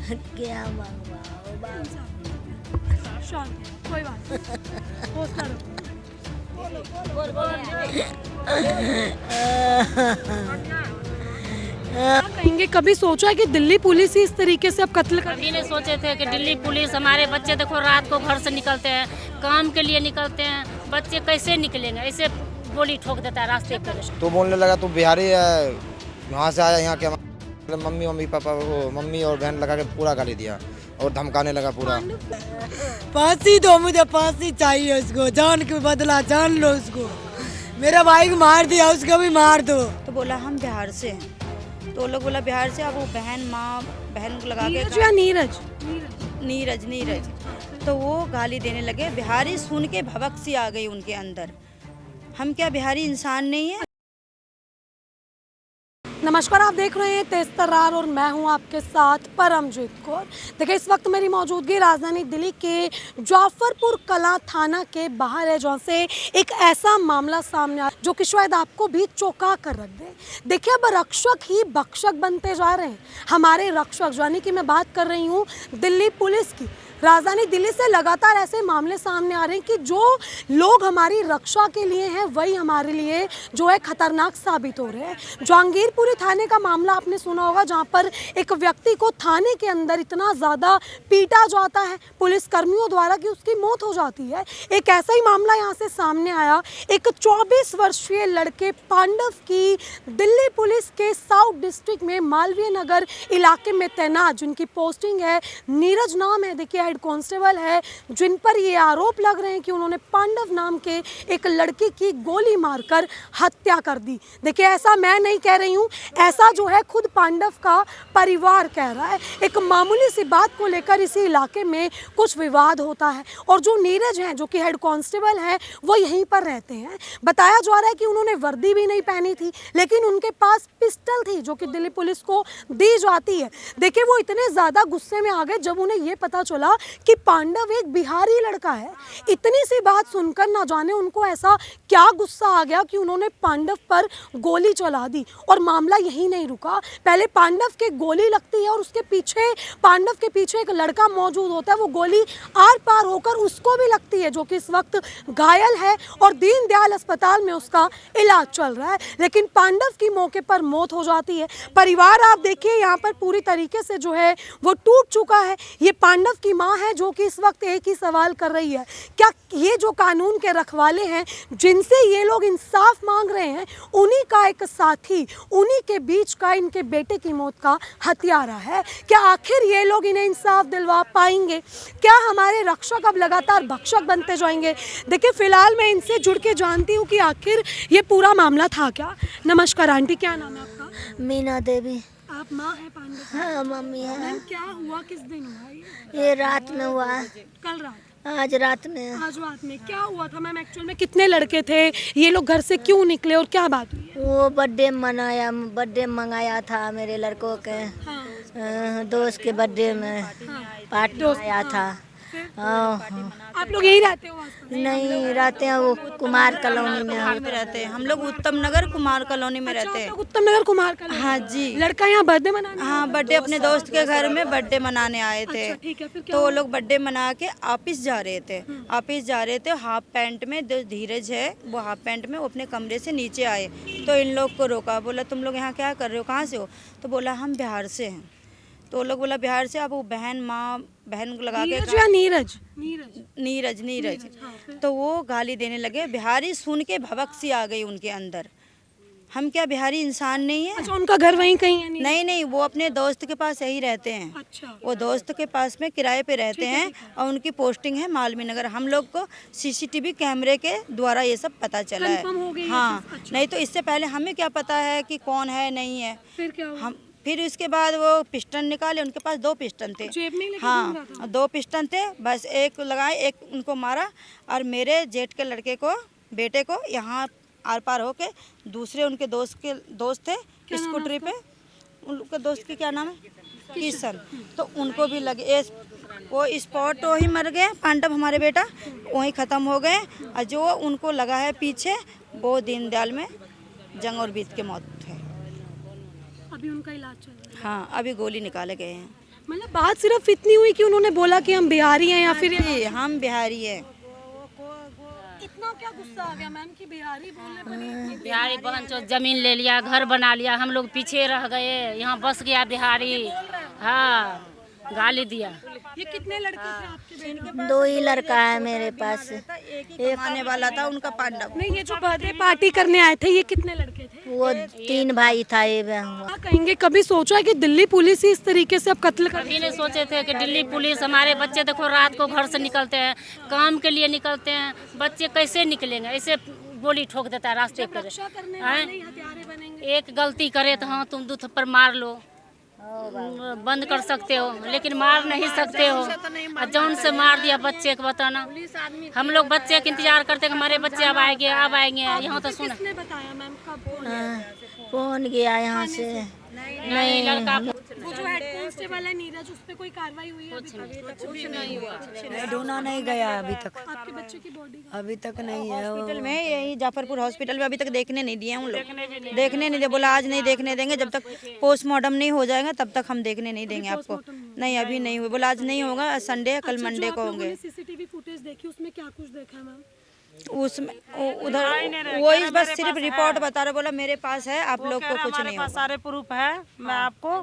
क्या मंगवाओ बाबा। शांत कोई बात नहीं, हौसला रखो। क्या कहेंगे, कभी सोचा है कि दिल्ली पुलिस ही इस तरीके से अब कत्ल कर? कभी नहीं सोचे थे कि दिल्ली पुलिस, हमारे बच्चे देखो रात को घर से निकलते हैं, काम के लिए निकलते हैं, बच्चे कैसे निकलेंगे, ऐसे गोली ठोक देता है रास्ते पर। तो बोलने लगा तू बिहारी है, वहाँ से आया यहाँ के, मम्मी पापा वो मम्मी और बहन लगा के पूरा गाली दिया और धमकाने लगा पूरा। फांसी दो, मुझे फांसी चाहिए, उसको जान के बदला जान लो उसको। मेरा भाई को मार दिया, उसको भी मार दो। तो बोला हम बिहार से हैं, तो लोग बोला बिहार से। अब वो बहन को लगा नीरज के या नीरज? नीरज तो वो गाली देने लगे। बिहारी सुन के भभक सी आ गई उनके अंदर। हम क्या बिहारी इंसान नहीं है? नमस्कार, आप देख रहे हैं तेज तर्रार और मैं हूं आपके साथ परमजीत कौर। देखिए, इस वक्त मेरी मौजूदगी राजधानी दिल्ली के जाफरपुर कला थाना के बाहर है, जहां से एक ऐसा मामला सामने आया जो कि शायद आपको भी चौंका कर रख दे। देखिए, अब रक्षक ही भक्षक बनते जा रहे हैं। हमारे रक्षक, यानी कि मैं बात कर रही हूँ दिल्ली पुलिस की। राजधानी दिल्ली से लगातार ऐसे मामले सामने आ रहे हैं कि जो लोग हमारी रक्षा के लिए हैं वही हमारे लिए जो है खतरनाक साबित हो रहे हैं। जहांगीरपुरी थाने का मामला आपने सुना होगा, जहां पर एक व्यक्ति को थाने के अंदर इतना ज़्यादा पीटा जाता है पुलिस कर्मियों द्वारा कि उसकी मौत हो जाती है। एक ऐसा ही मामला यहाँ से सामने आया। एक 24 वर्षीय लड़के पांडव की दिल्ली पुलिस के साउथ डिस्ट्रिक्ट में मालवीय नगर इलाके में तैनात, जिनकी पोस्टिंग है नीरज नाम है, देखिए हेड कांस्टेबल है, जिन पर ये आरोप लग रहे हैं कि उन्होंने पांडव नाम के एक लड़के की गोली मारकर हत्या कर दी। देखिए, ऐसा मैं नहीं कह रही हूँ, ऐसा जो है खुद पांडव का परिवार कह रहा है। एक मामूली सी बात को लेकर इसी इलाके में कुछ विवाद होता है और जो नीरज हैं, जो कि हेड कांस्टेबल हैं, वो यहीं पर रहते हैं। बताया जा रहा है कि उन्होंने वर्दी भी नहीं पहनी थी, लेकिन उनके पास पिस्टल थी जो कि दिल्ली पुलिस को दी जाती है। देखिए, वो इतने ज़्यादा गुस्से में आ गए जब उन्हें ये पता चला कि पांडव एक बिहारी लड़का है। इतनी सी बात सुनकर ना जाने उनको ऐसा क्या गुस्सा आ गया कि उन्होंने पांडव पर गोली चला दी। और मामला यही नहीं रुका, पहले पांडव के गोली लगती है और उसके पीछे, पांडव के पीछे एक लड़का मौजूद होता है। वो गोली आर पार होकर उसको भी लगती है, जो कि इस वक्त घायल है और दीनदयाल अस्पताल में उसका इलाज चल रहा है। लेकिन पांडव की मौके पर मौत हो जाती है। परिवार आप देखिए यहाँ पर पूरी तरीके से जो है वो टूट चुका है। ये पांडव की माँ है जो कि इस वक्त एक ही सवाल कर रही है, क्या ये जो कानून के रखवाले हैं जिनसे ये लोग इंसाफ मांग रहे हैं, उन्हीं का एक साथी, उन्हीं के बीच का इनके बेटे की मौत का हत्यारा है? क्या आखिर ये लोग इन्हें इंसाफ दिलवा पाएंगे? क्या हमारे रक्षक अब लगातार भक्षक बनते जाएंगे? देखिए, फिलहाल मैं इनसे जुड़ के जानती हूँ कि आखिर ये पूरा मामला था क्या। नमस्कार आंटी, क्या नाम है आपका? मीना देवी। आप माँ है पांडव? हाँ मम्मी है। मैम, क्या हुआ, किस दिन हुआ ये रात में हुआ, कल रात? आज रात में। आज रात में क्या हुआ था मैम? एक्चुअल में कितने लड़के थे, ये लोग घर से क्यों निकले और क्या बात हुई? वो बर्थडे मंगाया था मेरे लड़कों के। हाँ, दोस्त के बर्थडे में पार्टी आया था। आप लोग यही रहते हो आसपास? नहीं रहते हैं, वो कुमार कॉलोनी में में रहते हैं हम लोग, उत्तम नगर कुमार कॉलोनी में रहते आप हैं। लोग उत्तम नगर कुमार का? हाँ जी। लड़का यहाँ बर्थडे मनाने? हाँ, बर्थडे अपने दोस्त के घर में बर्थडे मनाने आए थे। अच्छा, ठीक है, फिर क्या तो वो हुआ? लोग बर्थडे मना के ऑफिस जा रहे थे। हाफ पैंट में, जो धीरज है वो हाफ पैंट में, वो अपने कमरे से नीचे आए तो इन लोग को रोका। बोला तुम लोग यहाँ क्या कर रहे हो, कहाँ से हो? तो बोला हम बिहार से हैं। तो वो लोग बोला बिहार से। अब वो बहन को लगा नीरज के या नीरज? नीरज तो वो गाली देने लगे। बिहारी सुन के भभक सी आ गई उनके अंदर। हम क्या बिहारी इंसान नहीं है? अच्छा, उनका घर वहीं कहीं है? नहीं, वो अपने दोस्त के पास यही रहते हैं। अच्छा, वो दोस्त के पास में किराए पे रहते हैं और उनकी पोस्टिंग है मालवीय नगर। हम लोग को सीसीटीवी कैमरे के द्वारा ये सब पता चला है। कंफर्म हो गई ये हाँ, चीज़? अच्छा। नहीं तो इससे पहले हमें क्या पता है कि कौन है नहीं है। फिर क्या हुआ? फिर उसके बाद वो पिस्टन निकाले, उनके पास 2 पिस्टन थे। जेब में लेके घूम रहा था? हाँ, 2 पिस्टन थे, बस एक लगाए, एक उनको मारा और मेरे जेठ के लड़के को, बेटे को यहाँ आर पार होके दूसरे उनके दोस्त थे स्कूटरी पे, उनके दोस्त के क्या नाम है, किशन, तो उनको भी लगे। वो स्पॉट वही मर गए, पांडव हमारे बेटा वहीं ख़त्म हो गए। और जो उनको लगा है पीछे, वो दीनदयाल में जंग और बीत के मौत है। अभी उनका इलाज चल रहा है? हाँ, अभी गोली निकाले गए हैं। मतलब बात सिर्फ इतनी हुई कि उन्होंने बोला कि हम बिहारी हैं या फिर जी, हम बिहारी हैं। इतना क्या गुस्सा आ गया मैम कि बिहारी बोलने पर ही बिहारी बहन चो जमीन ले लिया, घर बना लिया, हम लोग पीछे रह गए, यहाँ बस गया बिहारी। हाँ, गाली दिया। ये कितने लड़के थे आपके बेटे के? दो ही लड़का है मेरे पास। एक आने वाला था उनका पांडव। नहीं, ये जो बर्थडे पार्टी करने आए थे ये कितने लड़के थे? वो 3 भाई था, ये हुआ। क्या कहेंगे, कभी सोचा है कि दिल्ली पुलिस ही इस तरीके से अब कत्ल कर? कभी नहीं सोचे थे कि दिल्ली पुलिस, हमारे बच्चे देखो रात को घर से निकलते हैं, काम के लिए निकलते हैं, बच्चे कैसे निकलेंगे? ऐसे गोली ठोक देता है रास्ते पर। रक्षा करने हैं? वाले ही हथियारे बनेंगे। एक गलती करे तो हाँ तुम 2 थप्पड़ मार लो, बंद कर सकते हो, लेकिन मार नहीं सकते हो। और जौन से मार दिया बच्चे को, बताना। हम लोग बच्चे का इंतजार करते हैं कि हमारे बच्चे अब आएंगे, अब आएंगे। यहाँ तो सुना किसने बताया मैम, कब फोन आया? कौन गया यहाँ से? नहीं, लड़का वो जो हेड कांस्टेबल है नीरज, उस पे कोई कार्रवाई हुई है अभी तक? कुछ नहीं हुआ। ढूंढा नहीं गया अभी तक, आपके बच्चे की बॉडी अभी तक नहीं है। हॉस्पिटल में, यही जाफरपुर हॉस्पिटल में अभी तक देखने नहीं दिए उन लोग। देखने नहीं दिए, बोला आज नहीं देखने देंगे, जब तक पोस्टमार्टम नहीं हो जाएगा तब तक हम देखने नहीं देंगे आपको। नहीं, अभी नहीं हुए, बोला आज नहीं होगा, संडे है, कल मंडे को होंगे। सीसीटीवी फुटेज देखी, उसमें क्या कुछ देखा मैम? उसमें उधर वो इस बस सिर्फ रिपोर्ट बता रहा, बोला मेरे पास है, आप लोग को कुछ नहीं होगा। सारे प्रूफ है, मैं आपको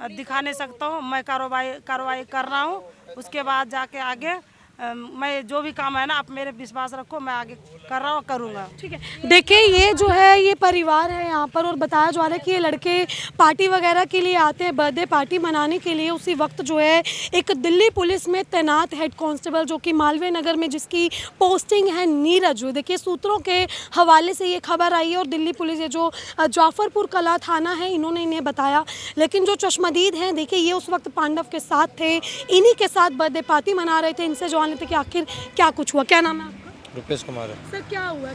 दिखा नहीं सकता हूँ। मैं कार्रवाई कर रहा हूँ, उसके बाद जाके आगे मैं जो भी काम है ना, आप मेरे विश्वास रखो, मैं आगे कर रहा हूँ, करूँगा। ठीक है, देखिए ये जो है ये परिवार है यहाँ पर, और बताया जा रहा है कि ये लड़के पार्टी वगैरह के लिए आते हैं, बर्थडे पार्टी मनाने के लिए। उसी वक्त जो है एक दिल्ली पुलिस में तैनात हेड कांस्टेबल, जो कि मालवीय नगर में जिसकी पोस्टिंग है, नीरज। देखिए सूत्रों के हवाले से ये खबर आई है, और दिल्ली पुलिस ये जो जाफरपुर कला थाना है, इन्होंने इन्हें बताया। लेकिन जो चश्मदीद हैं, देखिए ये उस वक्त पांडव के साथ थे, इन्हीं के साथ बर्थडे पार्टी मना रहे थे। इनसे लेते कि आखिर क्या कुछ हुआ। क्या नाम है आपका? रुपेश कुमार। सर क्या हुआ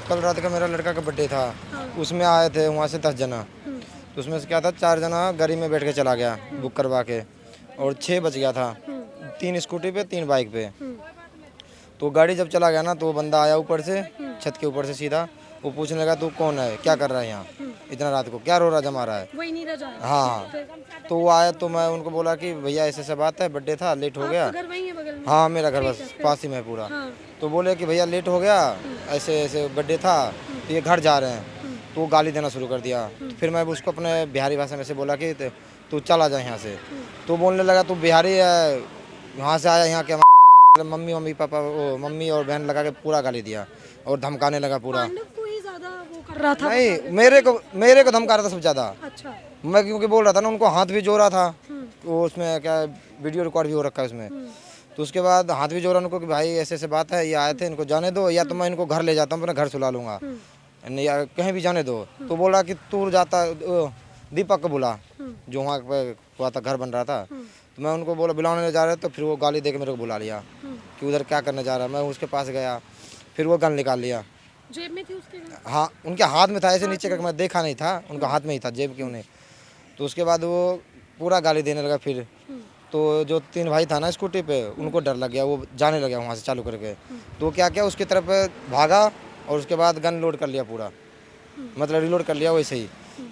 कल रात का मेरा लड़का का बर्थडे था। उसमें आए थे वहाँ से 10 जना। तो उसमें से क्या था, 4 जना गाड़ी में बैठ के चला गया बुक करवा के, और 6 बच गया था। 3 स्कूटी पे, 3 बाइक पे। तो गाड़ी जब चला गया ना, तो वो बंदा आया ऊपर से, छत के ऊपर से सीधा। वो पूछने लगा तू कौन है, क्या कर रहा है यहाँ इतना रात को, क्या रो रहा जमा रहा है? वही नीरज आया। हाँ, तो वो आया, तो मैं उनको बोला कि भैया ऐसे ऐसे बात है, बर्थडे था, लेट हो गया। घर वहीं है बगल में? हाँ, मेरा घर बस पास ही में है पूरा। तो बोले कि भैया लेट हो गया, ऐसे ऐसे बर्थडे था, तो ये घर जा रहे हैं। तो वो गाली देना शुरू कर दिया। फिर मैं उसको अपने बिहारी भाषा में से बोला कि तू चला जा यहाँ से। तो बोलने लगा तू बिहारी है, वहाँ से आया यहाँ के, मम्मी पापा, वो मम्मी और बहन लगा के पूरा गाली दिया और धमकाने लगा पूरा। कर रहा था? नहीं, मेरे को धमका रहा था सबसे ज्यादा। अच्छा। मैं क्योंकि बोल रहा था ना, उनको हाथ भी जोड़ा था। तो उसमें क्या वीडियो रिकॉर्ड भी हो रखा है उसमें। तो उसके बाद हाथ भी जोड़ा उनको कि भाई ऐसे ऐसे बात है, ये आए थे, इनको जाने दो, या तो मैं इनको घर ले जाता हूँ, अपने घर सुला लूंगा, नहीं या कहीं भी जाने दो। तो बोला कि तू जाता, दीपक को बुला, जो वहाँ पे हुआ था, घर बन रहा था। तो मैं उनको बोला बुलाने जा रहे, तो फिर वो गाली दे के मेरे को बुला लिया कि उधर क्या करने जा रहा है। मैं उसके पास गया, फिर वो गन निकाल लिया। जेब में थी उसके? हाँ, उनके हाथ में था, ऐसे नीचे करके मैं देखा नहीं था, उनका हाथ में ही था, जेब क्यों नहीं। तो उसके बाद वो पूरा गाली देने लगा। फिर तो जो 3 भाई था ना स्कूटी पे, उनको डर लग गया, वो जाने लगा वहाँ से चालू करके। तो क्या क्या उसकी तरफ भागा, और उसके बाद गन लोड कर लिया पूरा, मतलब रिलोड कर लिया वैसे ही।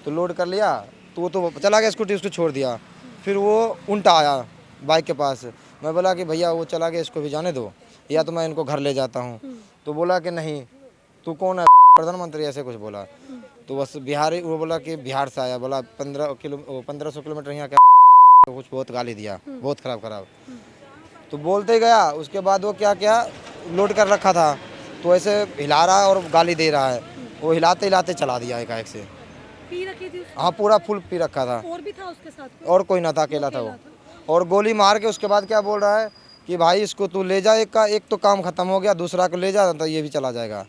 तो लोड कर लिया, तो वो तो चला गया स्कूटी, उसको छोड़ दिया। फिर वो उल्टा आया बाइक के पास। मैं बोला कि भैया वो चला गया, इसको भी जाने दो, या तो मैं इनको घर ले जाता हूँ। तो बोला कि नहीं, तू कौन है, प्रधानमंत्री, ऐसे कुछ बोला। तो बस बिहारी, वो बोला कि बिहार से आया, बोला 1500 किलोमीटर यहाँ का, कुछ बहुत गाली दिया, बहुत खराब। तो बोलते ही गया। उसके बाद वो क्या लोड कर रखा था, तो ऐसे हिला रहा है और गाली दे रहा है। वो हिलाते हिलाते चला दिया एकाएक से। पी रखी थी? हाँ, पूरा फुल पी रखा था। और भी था उसके साथ? और कोई ना था, अकेला था वो। और गोली मार के उसके बाद क्या बोल रहा है कि भाई इसको तू ले जा, एक तो काम खत्म हो गया, दूसरा को ले जा तो ये भी चला जाएगा।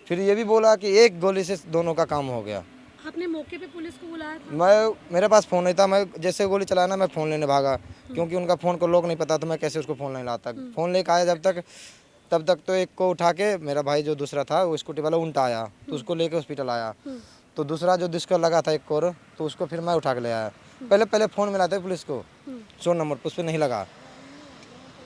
फिर ये भी बोला कि एक गोली से दोनों का काम हो गया। आपने मौके पे पुलिस को बुलाया था? मेरे पास फ़ोन नहीं था। मैं जैसे गोली चलाया ना, मैं फ़ोन लेने भागा, क्योंकि उनका फ़ोन को लॉक नहीं पता, तो मैं कैसे उसको फ़ोन नहीं लाता। फ़ोन लेके आया तब तक तो एक को उठा के, मेरा भाई जो दूसरा था वो स्कूटी वाला उल्टा आया, तो उसको लेके हॉस्पिटल आया। तो दूसरा जो जिसको लगा था एक और, तो उसको फिर मैं उठा के ले आया। पहले फ़ोन मिलाते पुलिस को 100 नंबर पर, उस पर नहीं लगा।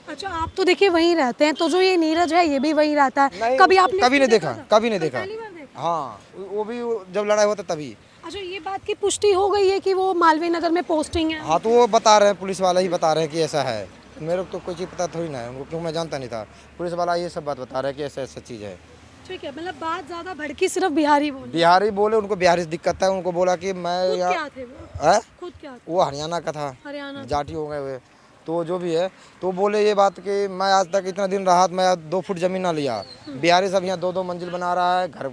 अच्छा, आप तो देखिए वहीं रहते हैं, तो जो ये नीरज है ये भी वहीं रहता है? कभी आपने कभी नहीं देखा, कभी नहीं देखा। पहली बार देखा? हाँ, वो भी जब लड़ाई होता तभी। अच्छा, ये बात की पुष्टि हो गई है कि वो मालवीय नगर में पोस्टिंग है? हाँ तो वो बता रहे हैं, पुलिस वाला ही बता रहे हैं कि ऐसा है। मेरे को तो कोई चीज़ पता थोड़ी ना है उनको, क्यों मैं जानता नहीं था। पुलिस वाला ये सब बात बता रहा है कि ऐसा ऐसा चीज़ है। ठीक है, मतलब बात ज्यादा भड़की सिर्फ बिहारी बोले। बिहारी बोले, उनको बिहारी से दिक्कत है। उनको बोला कि मैं खुद यहाँ क्या थे वो? है, खुद क्या थे? वो हरियाणा का था, हरियाणा। जाटी हो गए हुए, तो जो भी है तो बोले ये बात कि मैं आज तक इतना दिन रहा, मैं 2 फुट ज़मीन ना लिया। बिहारी सब यहाँ 2-2 मंजिल बना रहा है, घर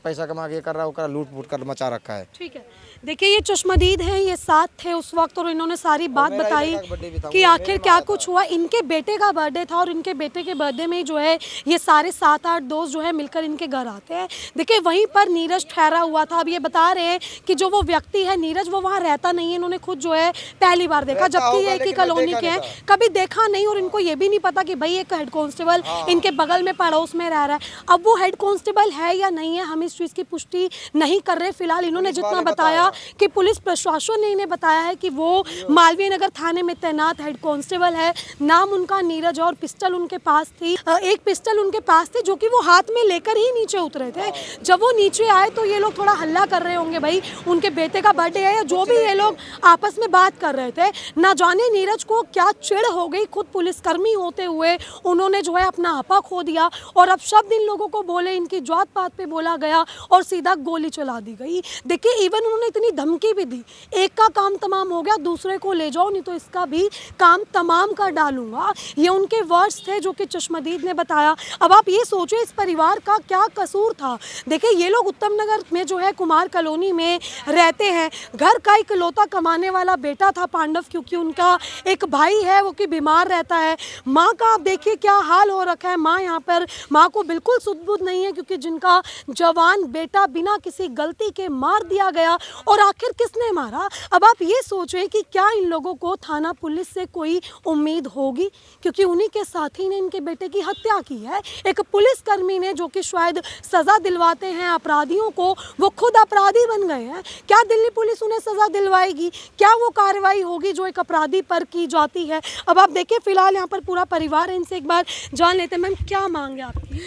पैसा कमा के कर रहा है, वो कर लूट फूट कर मचा रखा है। ठीक है, देखिए ये चश्मदीद हैं, ये साथ थे उस वक्त और इन्होंने सारी बात मेरा ही बताई बेटा का बर्थडे भी था, कि वो आखिर मेरे क्या माँ कुछ हुआ। इनके बेटे का बर्थडे था और इनके बेटे के बर्थडे में जो है ये सारे 7-8 दोस्त जो है मिलकर इनके घर आते हैं। देखिए वहीं पर नीरज ठहरा हुआ था। अब ये बता रहे हैं कि जो वो व्यक्ति है नीरज, वो वहाँ रहता नहीं है। इन्होंने खुद जो है पहली बार देखा, जबकि ये एक ही कॉलोनी के हैं, कभी देखा नहीं। और इनको ये भी नहीं पता कि भाई एक हेड कांस्टेबल इनके बगल में पड़ोस में रह रहा है। अब वो हेड कांस्टेबल है या नहीं है, हम इस चीज़ की पुष्टि नहीं कर रहे। फिलहाल इन्होंने जितना बताया कि पुलिस प्रशासन ने इन्हें बताया है कि वो मालवीय नगर थाने में तैनात हेड कांस्टेबल है, नाम उनका नीरज और पिस्टल उनके पास थी। एक पिस्टल उनके पास थी जो कि वो हाथ में लेकर ही नीचे उतरे थे। जब वो नीचे आए तो ये लोग थोड़ा हल्ला कर रहे होंगे, भाई उनके बेटे का बर्थडे है या जो भी ये लोग आपस में बात कर रहे थे। ना जाने नीरज को क्या चिढ़ हो गई, खुद पुलिसकर्मी होते हुए उन्होंने जो है अपना आपा खो दिया और अब शब्द इन लोगों को बोले, इनकी जात पात पे बोला गया और सीधा गोली चला दी गई। देखिए इवन उन्होंने इतनी धमकी भी दी, एक का काम तमाम हो गया, दूसरे को ले जाओ नहीं तो इसका भी काम तमाम कर डालूंगा। ये उनके वर्ड्स थे जो कि चश्मदीद ने बताया। अब आप ये सोचो इस परिवार का क्या कसूर था। देखिए ये लोग उत्तम नगर में जो है कुमार कॉलोनी में रहते हैं। घर का इकलौता कमाने वाला बेटा था पांडव, क्योंकि उनका एक भाई है वो कि बीमार रहता है। माँ का आप देखिए क्या हाल हो रखा है। माँ यहाँ पर, माँ को बिल्कुल सुध-बुध नहीं है क्योंकि जिनका जवान बेटा बिना किसी गलती के मार दिया गया। और आखिर किसने मारा? अब आप ये सोचें कि क्या इन लोगों को थाना पुलिस से कोई उम्मीद होगी, क्योंकि उन्हीं के साथी ने इनके बेटे की हत्या की है। एक पुलिसकर्मी ने, जो कि शायद सज़ा दिलवाते हैं अपराधियों को, वो खुद अपराधी बन गए हैं। क्या दिल्ली पुलिस उन्हें सज़ा दिलवाएगी? क्या वो कार्रवाई होगी जो एक अपराधी पर की जाती है? अब आप देखिए फिलहाल यहाँ पर पूरा परिवार है, इनसे एक बार जान लेते हैं। मैम क्या मांगे आपकी?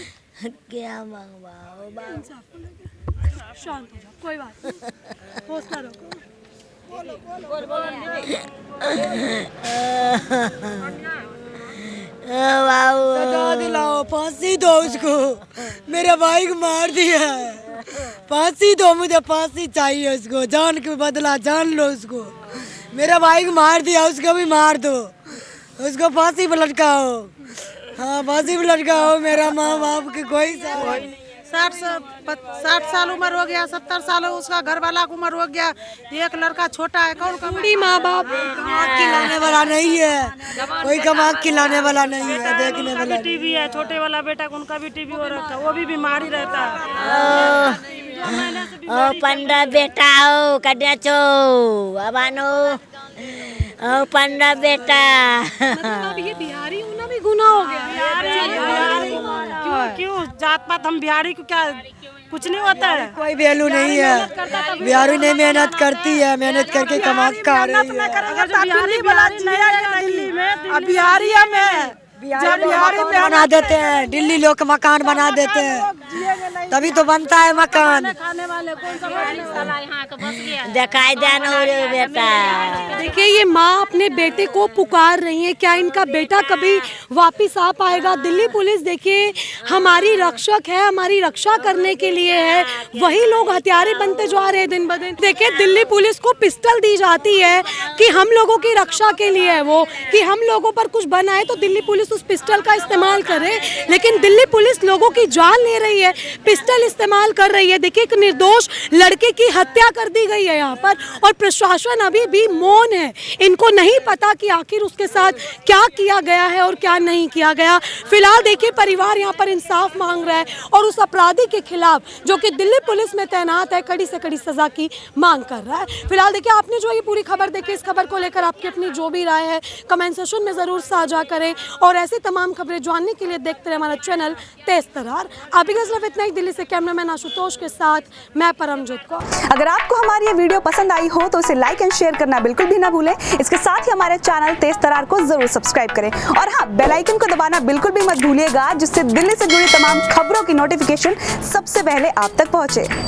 क्या मंगवाओ बाबू? शांत हो जाओ, कोई बात नहीं, हौसला रखो। सजा दिलाओ, फांसी दो उसको, मेरे भाई को मार दिया है, फांसी दो, मुझे फांसी चाहिए उसको, जान के बदला जान लो उसको, मेरा भाई को मार दिया, उसको भी मार दो, उसको फांसी पर लटकाओ। हाँ फांसी पर लटकाओ, मेरा माँ बाप के कोई 60 साल उम्र हो गया, 70 साल उसका घर वाला की उम्र हो गया, एक लड़का छोटा है, कौन बूढ़ी माँ बाप खिलाने वाला नहीं है, कोई कमा खिलाने वाला नहीं है, देखने वाला। टीवी है, छोटे वाला बेटा को उनका भी टीवी हो रखा है, वो भी बीमारी रहता है। ओ पंडा बेटा ओ कड्या चो अबानो ओ पंडा बेटा। मतलब अब ये बिहारी होना भी गुनाह हो गया। क्यों जात पात हम बिहारी को क्या कुछ नहीं होता है? कोई वैल्यू नहीं है, बिहारी नहीं मेहनत करती है, मेहनत करके कमा खा रही है। बिहारी में बिहारी में बना देते हैं, दिल्ली लोग मकान बना देते हैं, तभी तो बनता है मकान। दिखाई देना रे बेटा। देखिए ये माँ अपने बेटे को पुकार रही है, क्या इनका बेटा कभी वापस आ पाएगा? दिल्ली पुलिस देखिए हमारी रक्षक है, हमारी रक्षा करने के लिए है, वही लोग हथियारे बनते जा रहे हैं दिन ब दिन। देखिए दिल्ली पुलिस को पिस्टल दी जाती है कि हम लोगों की रक्षा के लिए है वो, कि हम लोगों पर कुछ बनाए तो दिल्ली पुलिस उस पिस्टल का इस्तेमाल करे, लेकिन दिल्ली पुलिस लोगों की जान ले रही है, पिस्टल इस्तेमाल कर रही है। देखिए एक निर्दोष लड़के की हत्या कर दी गई है यहाँ पर और प्रशासन अभी भी मौन है। इनको नहीं पता कि आखिर उसके साथ क्या किया गया है और क्या नहीं किया गया। फिलहाल देखिए परिवार यहाँ पर इंसाफ मांग रहा है और उस अपराधी के खिलाफ जो कि दिल्ली पुलिस में तैनात है कड़ी से कड़ी सजा की मांग कर रहा है। फिलहाल देखिए आपने जो ये पूरी खबर देखी, इस खबर को लेकर आपकी अपनी जो भी राय है कमेंट सेक्शन में जरूर साझा करें और ऐसी तमाम खबरें जानने के लिए देखते रहे हमारा चैनल तेज तरार। अभी सिर्फ इतना ही। दिल्ली से कैमरामैन आशुतोष के साथ मैं परमजीत कौर। अगर आपको हमारी ये वीडियो पसंद आई हो तो इसे लाइक एंड शेयर करना बिल्कुल भी ना भूलें। इसके साथ ही हमारे चैनल तेज तरार को जरूर सब्सक्राइब करें और हाँ बेल आइकन को दबाना बिल्कुल भी मत भूलिएगा, जिससे दिल्ली से जुड़ी तमाम खबरों की नोटिफिकेशन सबसे पहले आप तक पहुंचे।